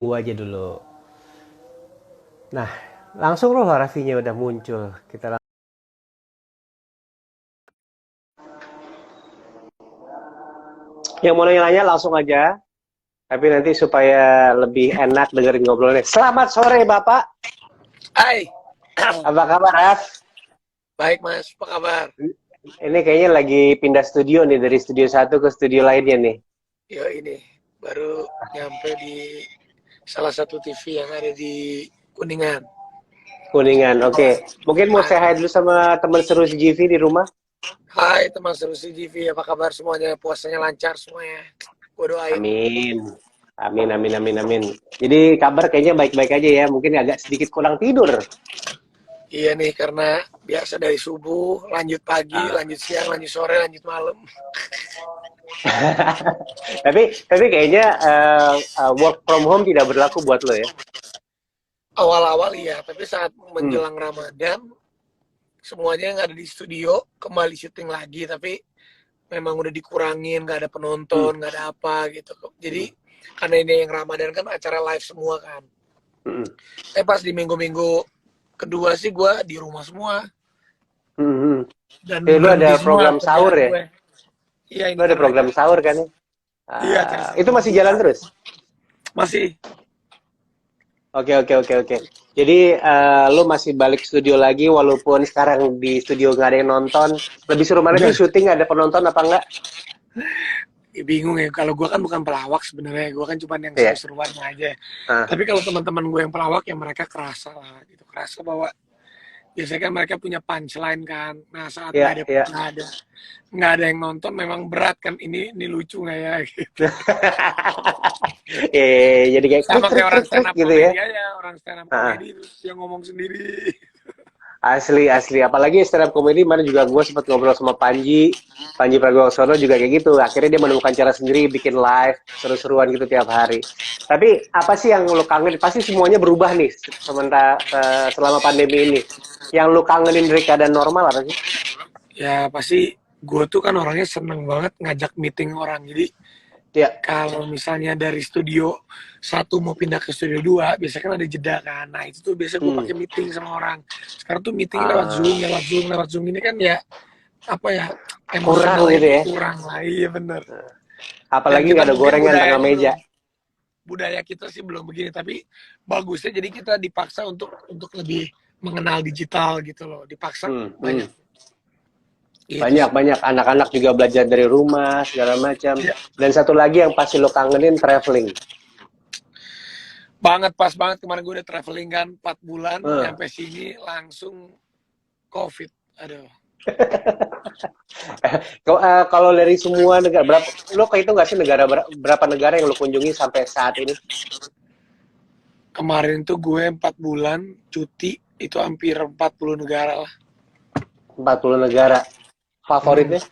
Gua aja dulu. Nah, langsung loh Raffinya udah muncul. Yang mau nanya-nanya langsung aja. Tapi nanti supaya lebih enak dengerin ngobrolnya. Selamat sore Bapak. Hai, Apa kabar, Raf? baik Mas, apa kabar? Ini kayaknya lagi pindah studio nih dari studio satu ke studio lainnya nih. Ya ini baru nyampe di salah satu TV yang ada di Kuningan. Kuningan. Oke. Mungkin mau Hai, say hi dulu sama teman seru si GV di rumah. hai teman seru CGV, apa kabar semuanya? Puasanya lancar semuanya. Gue doain. Amin. Amin, amin, amin, amin. Jadi kabar kayaknya baik-baik aja ya. Mungkin agak sedikit kurang tidur. Iya nih, karena biasa dari subuh, lanjut pagi, Ah. lanjut siang, lanjut sore, lanjut malam. tapi kayaknya work from home tidak berlaku buat lo ya. Awal-awal iya, tapi saat Hmm. menjelang Ramadan, semuanya yang ada di studio kembali syuting lagi, tapi memang udah dikurangin, nggak ada Hmm. penonton, nggak ada apa gitu. Jadi Hmm. karena ini yang Ramadan kan acara live semua kan. Hmm. Pas di minggu-minggu kedua sih gue di rumah semua Hmm. Hmm. dan Lu ada berhenti semua program sahur kerjaan ya? gue. Iya Lu ini ada karena program sahur kan? iya acara Itu sahur masih buka jalan terus? masih. Oke, oke, oke, oke. Jadi lu masih balik studio lagi walaupun sekarang di studio nggak ada yang nonton. Lebih seru mana sih Udah syuting ada penonton apa enggak? bingung ya, kalau gue kan bukan pelawak sebenarnya, gue kan cuma yang Iya. seru-seruan aja. Ah, Tapi kalau teman-teman gue yang pelawak ya mereka kerasa lah gitu, kerasa bahwa biasanya kan mereka punya punchline kan. Nah saat iya, iya. nggak ada yang nonton memang berat kan, ini lucu nggak ya gitu. Jadi kayak krik Sama krik kayak orang krik stand krik up gitu ya. komedi aja, orang stand up Ah, komedi terus yang ngomong sendiri. asli asli. Apalagi stand up comedy mana juga gue sempat ngobrol sama Panji Pragiwaksono juga kayak gitu. Akhirnya dia menemukan cara sendiri bikin live seru-seruan gitu tiap hari. Tapi apa sih yang lo kangen? Pasti semuanya berubah nih sementara selama pandemi ini. Yang lo kangenin dari keadaan normal apa sih? Ya pasti gue tuh kan orangnya seneng banget ngajak meeting orang. Jadi Ya. kalau misalnya dari studio satu mau pindah ke studio dua, biasanya kan ada jeda kan. Nah itu tuh biasa gue Hmm. pakai meeting sama orang. Sekarang tuh meeting lewat Zoom, Ah, lewat Zoom, lewat Zoom ini kan ya apa ya, kurang emosionalnya gitu tuh ya. kurang lah. Iya bener. Dan Apalagi kita nggak ada mungkin gorengan tengah meja. budaya kita sih belum begini, tapi bagusnya jadi kita dipaksa untuk lebih mengenal digital gitu loh. Dipaksa Hmm. banyak. Hmm. Gitu Banyak sih. banyak anak-anak juga belajar dari rumah segala macam. Ya, Dan satu lagi yang pasti lo kangenin traveling. banget pas banget kemarin gue udah traveling kan 4 bulan Eh. nyampe sini langsung COVID. Aduh. Kalau dari semua negara, lo kehitung nggak sih berapa negara yang lo kunjungi sampai saat ini? Kemarin tuh gue 4 bulan cuti itu hampir 40 negara lah. 40 negara. Hmm. Favoritnya?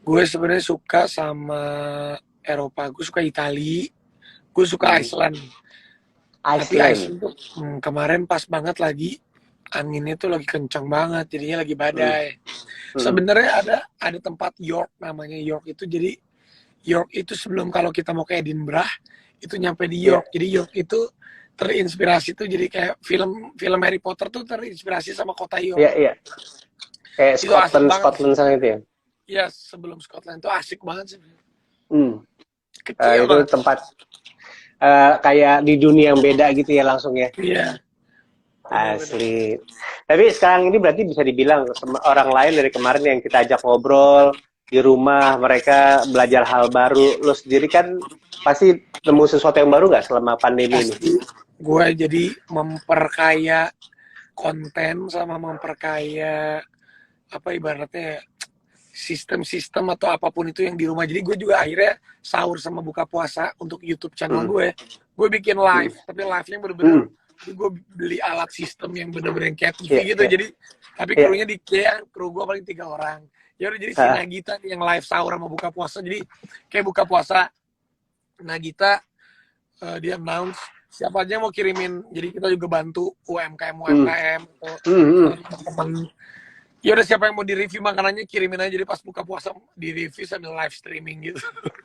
Gue sebenarnya suka sama Eropa. Gue suka Italia, gue suka Hmm. Iceland. Tapi Iceland. Iceland tuh kemarin pas banget lagi anginnya tuh lagi kencang banget, jadinya lagi Hmm. badai. Hmm. Sebenarnya ada tempat York namanya York itu, jadi York itu sebelum kalau kita mau ke Edinburgh itu nyampe di Iya, York. Jadi York itu terinspirasi tuh jadi kayak film film Harry Potter tuh terinspirasi sama kota York. iya, iya. Kayak Itu asik banget. Scotland sana itu ya. Ya sebelum Scotland itu asik banget sih. Hmm. Kecil Itu banget. tempat kayak di dunia yang beda gitu ya langsung ya. Iya, benar-benar. Asli. Tapi sekarang ini berarti bisa dibilang orang lain dari kemarin yang kita ajak ngobrol di rumah, mereka belajar hal baru. Lo sendiri kan pasti nemu sesuatu yang baru nggak selama pandemi ini? Pasti gue jadi memperkaya konten sama memperkaya apa ibaratnya sistem-sistem atau apapun itu yang di rumah. Jadi gue juga akhirnya sahur sama buka puasa untuk YouTube channel Hmm. gue. Gue bikin Hmm. live, tapi live-nya bener-bener Hmm. gue beli alat sistem yang bener-bener yang kayak Iya, TV gitu. iya, Jadi tapi iya. krunya dikit, kru gue paling 3 orang. Ya udah jadi si Ah, Nagita nih yang live sahur sama buka puasa. Jadi kayak buka puasa Nagita dia announce siapa aja yang mau kirimin. Jadi kita juga bantu UMKM hmm. UMKM atau Hmm. Hmm. teman-teman Ya udah, siapa yang mau di-review makanannya kirimin aja, jadi pas buka puasa di-review sambil live streaming gitu.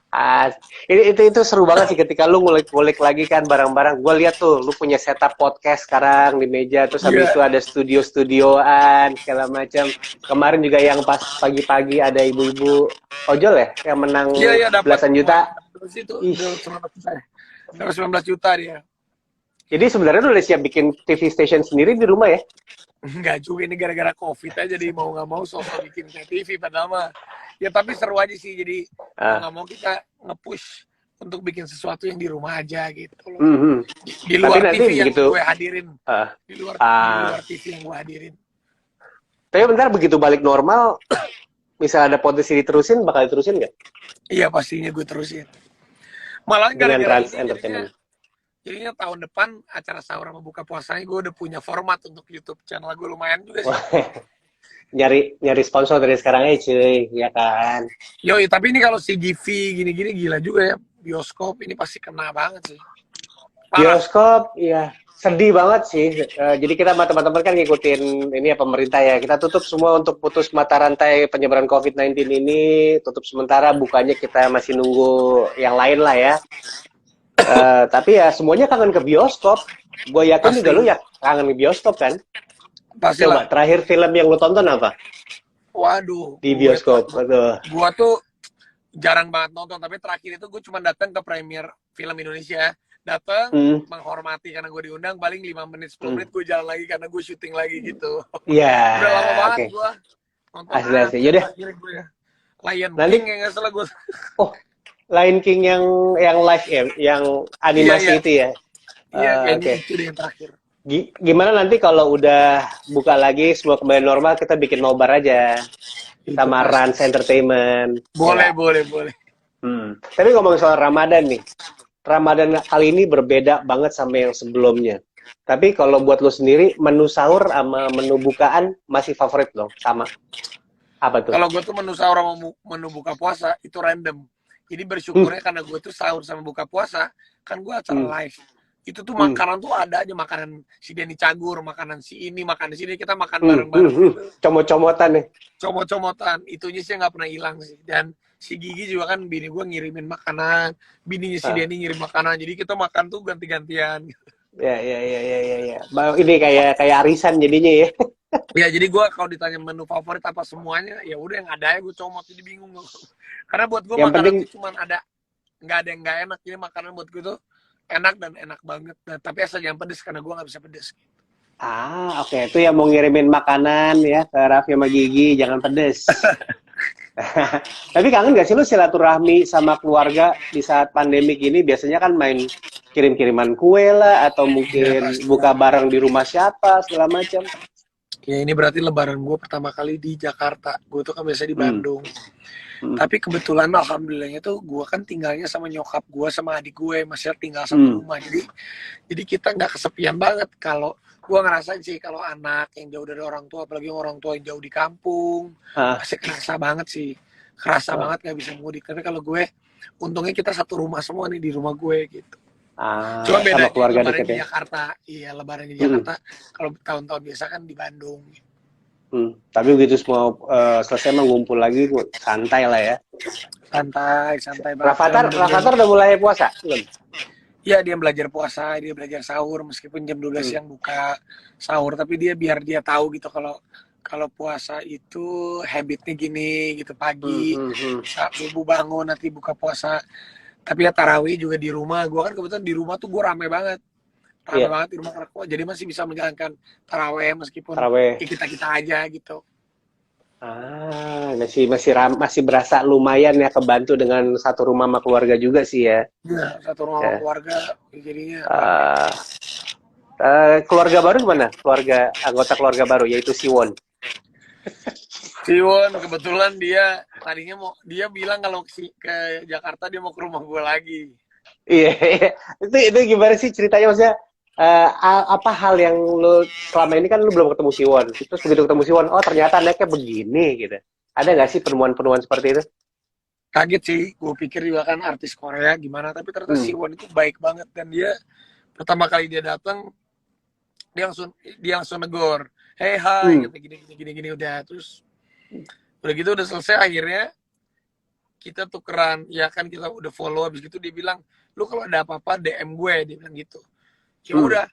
Ah, itu seru banget sih ketika lu ngulik-ngulik lagi kan barang-barang. Gue lihat tuh lu punya setup podcast sekarang di meja, terus habis itu Iya, ada studio-studioan segala macam. Kemarin juga yang pas pagi-pagi ada ibu-ibu ojol ya yang menang iya, iya, dapat belasan kemarin juta. terus itu Ih, udah 19 juta ya. Dapat 19 juta dia. jadi sebenarnya lu udah siap bikin TV station sendiri di rumah ya? Enggak juga, ini gara-gara COVID aja, jadi mau nggak mau sosok bikin kayak TV padahal mah. Ya tapi seru aja sih, jadi mau Ah, nggak mau kita nge-push untuk bikin sesuatu yang di rumah aja gitu loh. mhm. Di Tapi luar nanti TV yang begitu gue hadirin. ah, Di luar ah, TV yang gue hadirin. tapi bentar begitu balik normal, misal ada potensi diterusin, bakal diterusin nggak? Iya pastinya gue terusin. Malah Dengan gara-gara Trans ini Entertainment. jadinya tahun depan acara sahur sama buka puasanya gue udah punya format untuk YouTube channel gue, lumayan juga sih. Wah, nyari nyari sponsor dari sekarang aja cuy, ya kan? Yoi, tapi ini kalau CGV gini-gini gila juga ya. Bioskop ini pasti kena banget sih. Parah. Bioskop, ya sedih banget sih. Jadi kita sama teman-teman kan ngikutin ini ya pemerintah ya. Kita tutup semua untuk putus mata rantai penyebaran COVID-19 ini. Tutup sementara, bukanya kita masih nunggu yang lain lah ya. Tapi ya semuanya kangen ke bioskop. Gue yakin juga lu Pasti. ya kangen ke bioskop kan? Coba Pastilah. terakhir film yang lu tonton apa Waduh, di bioskop? Aduh. gua tuh jarang banget nonton, tapi terakhir itu gue cuma datang ke premier film Indonesia. Datang, Hmm, menghormati karena gue diundang, paling 5 menit 10 hmm. menit gue jalan lagi karena gue syuting lagi gitu. Ya, Udah lama banget oke. gue nonton Asli asli. apa ya Yaudah, terakhir gue ya. Lion nanti King ya nggak salah gue. oh Lion King yang live ya, yang Iya, iya. animasi itu ya. Iya, kayaknya Oke. itu deh yang terakhir. Gimana nanti kalau udah buka lagi semua kembali normal kita bikin nobar aja Itu sama pasti. Rans Entertainment. Ya Boleh, nggak? boleh, boleh. Tapi ngomong soal Ramadan nih, Ramadan kali ini berbeda banget sama yang sebelumnya. Tapi kalau buat lo sendiri, menu sahur sama menu bukaan masih favorit lo? Sama. Apa tuh? Kalau gue tuh menu sahur sama menu buka puasa itu random. Jadi Hmm, bersyukurnya karena gue tuh sahur sama buka puasa, kan gue acara hmm, live. Itu tuh hmm, makanan tuh ada aja, makanan si Denny Cagur, makanan si ini, makanan sini, kita makan bareng-bareng hmm. gitu. Comot-comotan nih. Comot-comotan, itunya sih nggak pernah hilang sih. Dan si Gigi juga kan, bini gue ngirimin makanan, bininya si Ah, Denny ngirim makanan, jadi kita makan tuh ganti-gantian. ya. Ini kayak arisan jadinya ya. Ya jadi gue kalau ditanya menu favorit apa semuanya, ya udah yang ada ya gue comot, jadi bingung gue. Karena buat gue Yang makanan penting tuh cuman ada, nggak ada yang nggak enak. Jadi makanan buat gue tuh enak dan enak banget. Nah, tapi asal jangan pedes karena gue nggak bisa pedes. oke. Itu yang mau ngirimin makanan ya ke Raffi sama Gigi, jangan pedes. Tapi kangen gak sih lu silaturahmi sama keluarga di saat pandemi gini? Biasanya kan main kirim-kiriman kue lah, atau Ya mungkin pasti. buka bareng di rumah siapa, segala macam. Ya ini berarti lebaran gue pertama kali di Jakarta. Gue tuh kan biasa di Hmm, Bandung. hmm, Tapi kebetulan alhamdulillahnya tuh gue kan tinggalnya sama nyokap gue sama adik gue, masih tinggal satu hmm. rumah. Jadi kita nggak kesepian banget. Kalau gue ngerasain sih kalau anak yang jauh dari orang tua, apalagi orang tua yang jauh di kampung, Ah, pasti kerasa banget sih. Kerasa ah, banget nggak bisa mudik. Tapi kalau gue, untungnya kita satu rumah semua nih di rumah gue gitu. Cuma sama bedanya keluarga lebaran deket di ya. Jakarta. Iya, lebaran di Hmm, Jakarta. Kalau tahun-tahun biasa kan di Bandung. Tapi begitu semua selesai mengumpul lagi, santai lah ya. Santai, santai banget. Karena Rafathar, bener-bener, Rafathar udah mulai puasa? Belum? ya dia belajar puasa, dia belajar sahur meskipun jam 12 Hmm, siang buka sahur, tapi dia biar dia tahu gitu kalau kalau puasa itu habitnya gini gitu, hmm, pagi hmm, hmm. subuh bangun nanti buka puasa. Tapi ya tarawih juga di rumah. Gua kan kebetulan di rumah tuh gue rame Iya, banget di rumah karena jadi masih bisa menjalankan tarawih meskipun taraweh. ya kita aja gitu. Masih berasa lumayan ya kebantu dengan satu rumah sama keluarga juga sih ya. Ya satu rumah sama Ya. keluarga jadinya rame. Eh, Keluarga baru gimana? Anggota keluarga baru yaitu Siwon. Siwon kebetulan dia tadinya dia bilang kalau ke Jakarta dia mau ke rumah gue lagi. Iya, iya. Itu gimana sih ceritanya, maksudnya apa hal yang lu selama ini kan lu belum ketemu Siwon. Terus begitu ketemu Siwon, oh ternyata anaknya begini gitu. Ada nggak sih penemuan-penemuan seperti itu? Kaget sih, gue pikir juga kan artis Korea gimana, tapi ternyata Hmm. Siwon itu baik banget dan dia pertama kali dia datang dia langsung negor. hey hai, Hmm. kata gini udah. Terus udah gitu udah selesai, akhirnya kita tukeran, ya kan kita udah follow, habis gitu dia bilang, lu kalau ada apa-apa DM gue, dia bilang gitu. Ya Hmm. udah,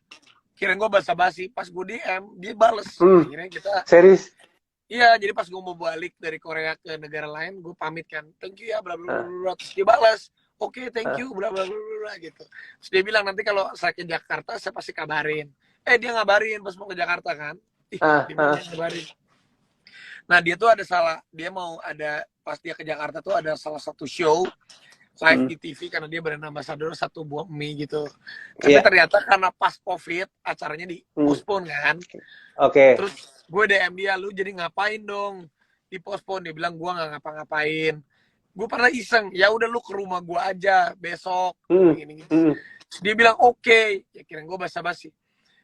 kirain gue basa-basi, pas gue DM dia bales, Hmm. akhirnya kita, Series. iya, jadi pas gue mau balik dari Korea ke negara lain, gue pamit kan, thank you ya, bla bla bla Ah, bla. Terus dia balas, oke, thank ah, you, bla bla bla bla gitu. Terus dia bilang nanti kalau saya ke Jakarta saya pasti kabarin. Dia ngabarin pas mau ke Jakarta kan. Ih, ah, di mana ah. yang ngabarin? Nah, dia tuh ada salah, dia mau ada, pas dia ke Jakarta tuh ada salah satu show live Hmm. di TV karena dia brand ambassador satu buah mie gitu. Tapi Iya. ternyata karena pas COVID acaranya di Hmm. postpone kan. Oke. Terus gue DM dia, lu jadi ngapain dong di postpone? Dia bilang gue nggak ngapa-ngapain. Gue pernah iseng, ya udah lu ke rumah gue aja besok. Gue Hmm. bilang gini gitu. Hmm. Dia bilang oke. Ya kira gue basa-basi.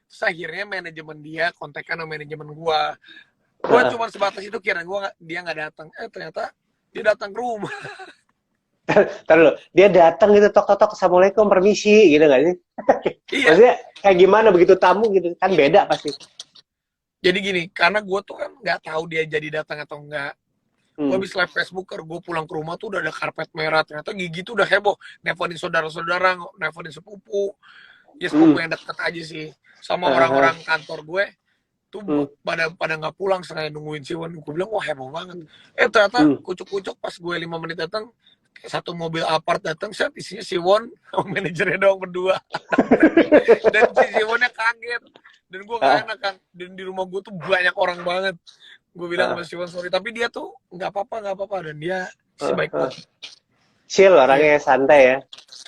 Terus akhirnya manajemen dia kontakkan sama manajemen gue. Gue Ah. cuma sebatas itu, kira gue dia nggak datang. Ternyata dia datang ke rumah. Terus dia datang gitu, tok-tok, assalamualaikum, permisi, gitu nggak sih? Iya. Maksudnya kayak gimana begitu tamu gitu kan beda pasti. Jadi gini, karena gue tuh kan nggak tahu dia jadi datang atau enggak. Gue Hmm. habis live Facebook, gue pulang ke rumah tuh udah ada karpet merah. Ternyata Gigi tuh udah heboh. Nelfonin saudara-saudara, nelfonin sepupu. Ya Hmm. sepupu yang deket aja sih. Sama Aha. orang-orang kantor gue tuh Hmm. pada nggak pulang sengaja nungguin si Won. Gue bilang wah heboh banget. Ternyata Hmm. kucuk-kucuk pas gue 5 menit datang, satu mobil Alphard datang, set isinya si Won sama manajernya doang berdua. Dan si Wonnya kaget. Dan gue nggak Ah, enak kan. Dan di rumah gue tuh banyak orang banget. Gue bilang sama ah, si Won sorry, tapi dia tuh nggak apa-apa, dan dia si ah, baik ah. banget. Chill Iya, orangnya santai ya.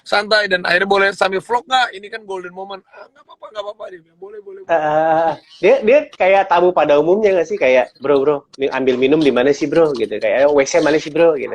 santai, dan akhirnya boleh sambil vlog nggak? Ini kan golden moment. Nggak apa-apa dia bilang, boleh boleh boleh. Dia kayak tamu pada umumnya nggak sih kayak bro bro ambil minum di mana sih bro gitu kayak WC mana sih bro gitu.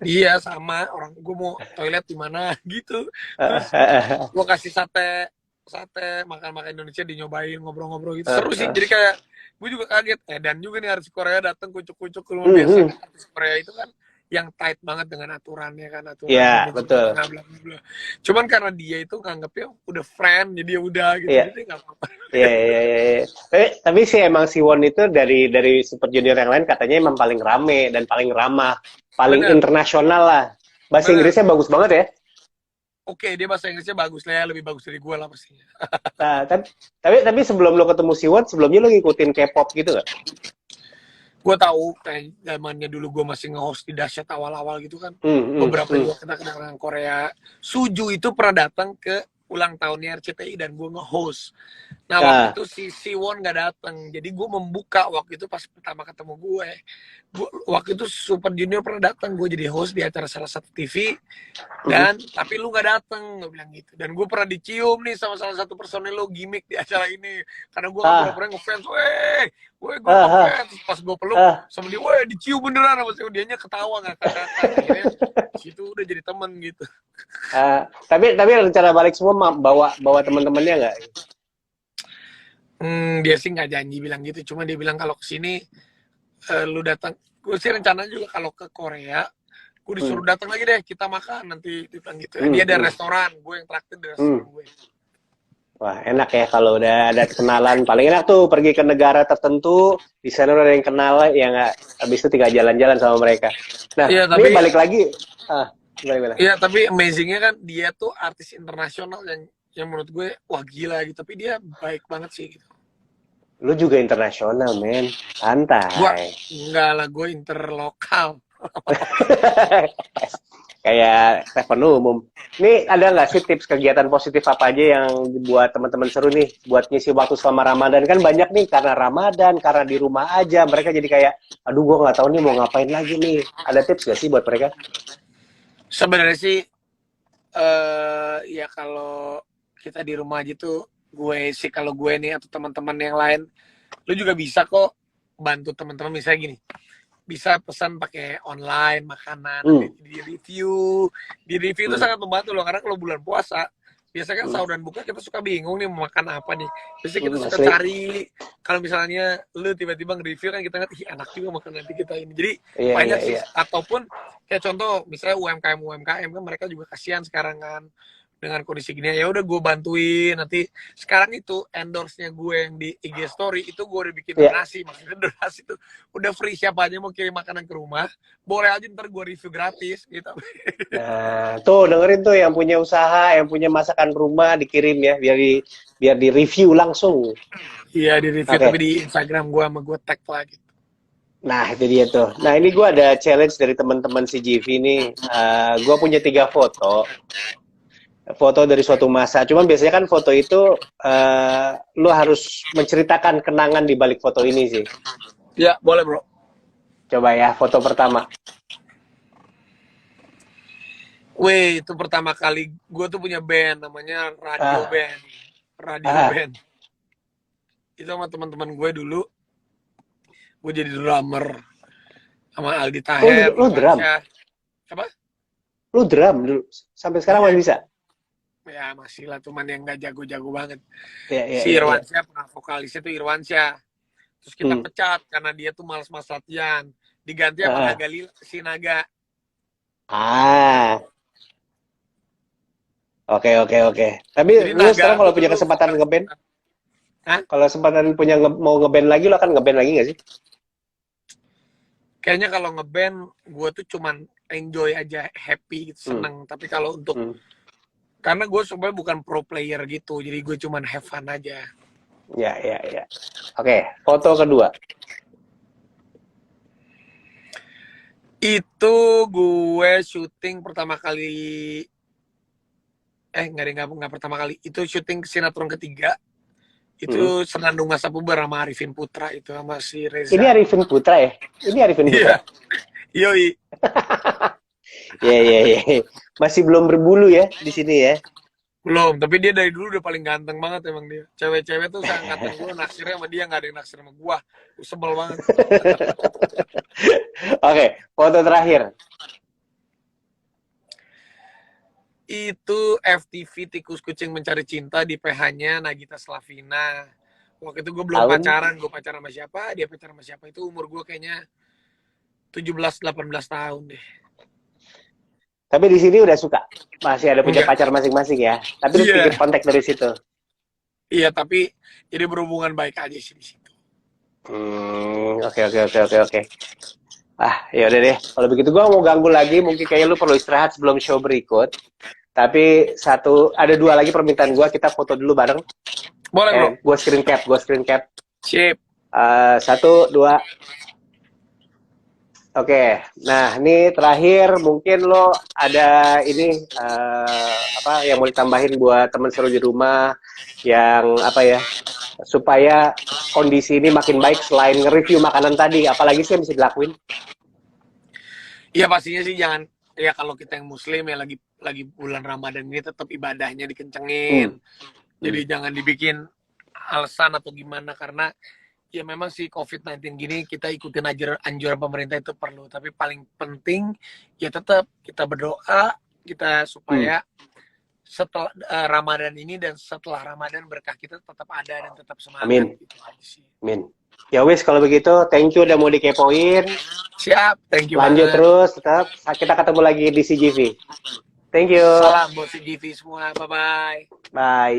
Iya sama orang, gue mau toilet di mana gitu. Terus Ah, gue kasih sate, makan Indonesia, dinyobain, ngobrol-ngobrol gitu, ah, seru sih. ah. Jadi kayak gue juga kaget, dan juga nih artis Korea datang kucuk-kucuk ke rumah. Mhm. Biasanya artis Korea itu kan yang tight banget dengan aturannya kan, aturan Ya manajemen betul. bla bla bla. Cuman karena dia itu nganggepnya udah friend, jadi ya udah gitu, Iya. jadi nggak apa-apa. Iya, iya, iya, iya. Tapi sih emang si Won itu dari Super Junior yang lain katanya emang paling rame dan paling ramah, paling Bener, internasional lah. Bahasa bener. Inggrisnya bagus banget ya. Oke, dia bahasa Inggrisnya bagus lah ya, lebih bagus dari gue lah pastinya. Nah, tapi sebelum lo ketemu si Won, sebelumnya lo ngikutin K-pop gitu nggak? Gue tahu kayak zamannya dulu gue masih nge-host di Dahsyat awal-awal gitu kan, Hmm, hmm, beberapa hmm. juga kita kenal dengan Korea. Suju itu pernah datang ke ulang tahunnya RCTI dan gue nge-host. Nah waktu Ah, itu si Siwon gak datang, jadi gue membuka waktu itu pas pertama ketemu gue. Waktu itu Super Junior pernah datang, gue jadi host di acara salah satu TV, mhm. dan tapi lu gak datang, gue bilang gitu. Dan gue pernah dicium nih sama salah satu personel lo, gimmick di acara ini, karena gue kan Ah, pura-pura ngefans, weh gue ah, ngefans. Pas gue peluk ah, ah. sama dia, weh dicium beneran sama saya, dianya ketawa ngakak-ngakak. Akhirnya situ udah jadi temen gitu. Tapi rencana balik semua bawa bawa teman-temannya nggak? Dia sih nggak janji bilang gitu, cuma dia bilang kalau kesini lu datang, gue sih rencana juga kalau ke Korea gue Hmm, disuruh datang lagi deh, kita makan nanti, dia bilang gitu. hmm, Dia ada hmm, restoran, gue yang traktir di hmm. restoran gue. Wah, enak ya kalau udah ada kenalan. Paling enak tuh pergi ke negara tertentu, di sana udah ada yang kenal ya nggak. Habis itu tinggal jalan-jalan sama mereka. Nah, Iya ini tapi balik lagi. Gimana gimana? iya tapi amazingnya kan dia tuh artis internasional yang menurut gue wah gila gitu, tapi dia baik banget sih gitu. Lu juga internasional, men. Gue Santai. enggak lah, gue interlokal. Kayak telepon umum. Ini ada nggak sih tips kegiatan positif apa aja yang buat teman-teman seru nih buat ngisi waktu selama Ramadan? Kan banyak nih karena Ramadan, karena di rumah aja mereka jadi kayak, aduh gua nggak tahu nih mau ngapain lagi nih. Ada tips nggak sih buat mereka? Sebenarnya sih ya kalau kita di rumah aja tuh, gue sih kalau gue nih atau teman-teman yang lain, lu juga bisa kok bantu teman-teman, misalnya gini, bisa pesan pakai online makanan, Hmm. nanti di review itu Hmm. sangat membantu loh, karena kalau bulan puasa biasanya kan Hmm. sahur dan buka kita suka bingung nih mau makan apa nih, biasanya kita Hmm. suka Asli. cari, kalau misalnya lu tiba-tiba nge-review kan kita ngeliat, ih enak juga makan nanti kita ini, jadi Iya, iya, banyak sih. iya. Ataupun kayak contoh misalnya UMKM kan mereka juga kasihan sekarang kan, dengan kondisi gini, ya udah gue bantuin. Nanti sekarang itu endorse-nya gue yang di IG story itu gue udah bikin Ya. donasi. Maksudnya donasi itu udah free, siapa aja mau kirim makanan ke rumah boleh aja, ntar gue review gratis gitu. Nah, tuh dengerin tuh yang punya usaha, yang punya masakan rumah dikirim ya, biar di review langsung. Iya, di review Oke. tapi di Instagram gue sama gue tag lagi. Nah, itu dia tuh. Nah, ini gue ada challenge dari teman-teman CGV nih. Gue punya 3 foto dari suatu masa. Cuman biasanya kan foto itu lo harus menceritakan kenangan di balik foto ini sih. Ya boleh bro. Coba ya, foto pertama. Weh, itu pertama kali gue tuh punya band namanya Radio Ah, Band. Radio ah. Band. Itu sama teman-teman gue dulu. Gue jadi drummer sama Aldi Oh, Taher, lu drum? Irwansyah. Apa? Lu drum dulu? Sampai sekarang Iya, masih bisa? ya masih lah, cuman yang nggak jago-jago banget. Ya, ya, Si ya, ya. Irwansyah, pernah vokalisnya tuh Irwansyah. Terus kita Hmm. pecat karena dia tuh malas-malas latihan. Diganti sama Ah, Naga si Naga. ah. Oke, oke, oke. Tapi Jadi lu Naga sekarang tuh kalau punya dulu kesempatan vokalis. ngeband, Hah? kalau kesempatan punya mau ngeband lagi, lo akan ngeband lagi nggak sih? Kayaknya kalau ngeband, gue tuh cuman enjoy aja, happy gitu, Hmm. seneng. Tapi kalau untuk, Hmm. karena gue sebenarnya bukan pro player gitu, jadi gue cuman have fun aja. Ya, ya, ya. Oke, foto kedua. Itu gue syuting pertama kali, nggak pertama kali. Itu syuting sinetron ketiga. Hmm. Itu Senandung Masa Puber sama Arifin Putra itu sama si Ini Reza. Arifin Putra ya? Ini Arifin Putra? Iya, yoi. Ya, ya, ya. Masih belum berbulu ya di sini ya. Belum, tapi dia dari dulu udah paling ganteng banget emang dia. Cewek-cewek tuh seangkatan gue naksirnya sama dia, nggak ada yang naksir sama gue. Gue sebel banget. Oke, foto terakhir. Itu FTV Tikus Kucing Mencari Cinta di PH-nya Nagita Slavina. Waktu itu gue belum Tahun? pacaran, gue pacaran sama siapa, dia pacaran sama siapa. Itu umur gue kayaknya 17-18 tahun deh. Tapi di sini udah suka. Masih ada punya Enggak. pacar masing-masing ya. Tapi lu Iya. bikin kontak dari situ. Iya, tapi jadi berhubungan baik aja sih di situ. Oke, oke, oke, oke, oke. Ya udah deh. Kalau begitu gua mau ganggu lagi, mungkin kayaknya lu perlu istirahat sebelum show berikut. Tapi ada 2 lagi permintaan gua, kita foto dulu bareng. Boleh bro. Gua screen cap. Sip. 1, 2. Oke, nah ini terakhir mungkin lo ada ini yang mau ditambahin buat teman seru di rumah yang supaya kondisi ini makin baik selain nge-review makanan tadi, apalagi sih yang bisa dilakuin? Iya pastinya sih jangan, ya kalau kita yang muslim ya lagi bulan Ramadan ini tetap ibadahnya dikencengin. Jadi jangan dibikin alasan atau gimana, karena ya memang si COVID-19 gini kita ikutin aja anjuran pemerintah itu perlu, tapi paling penting ya tetap kita berdoa kita supaya setelah Ramadan ini dan setelah Ramadan berkah kita tetap ada dan tetap semangat. Amin. Gitu aja sih. Amin. Ya wis kalau begitu, thank you udah mau dikepoin. Siap, thank you Lanjut banget. terus, tetap kita ketemu lagi di CGV. Thank you. Salam buat CGV semua, bye-bye. Bye.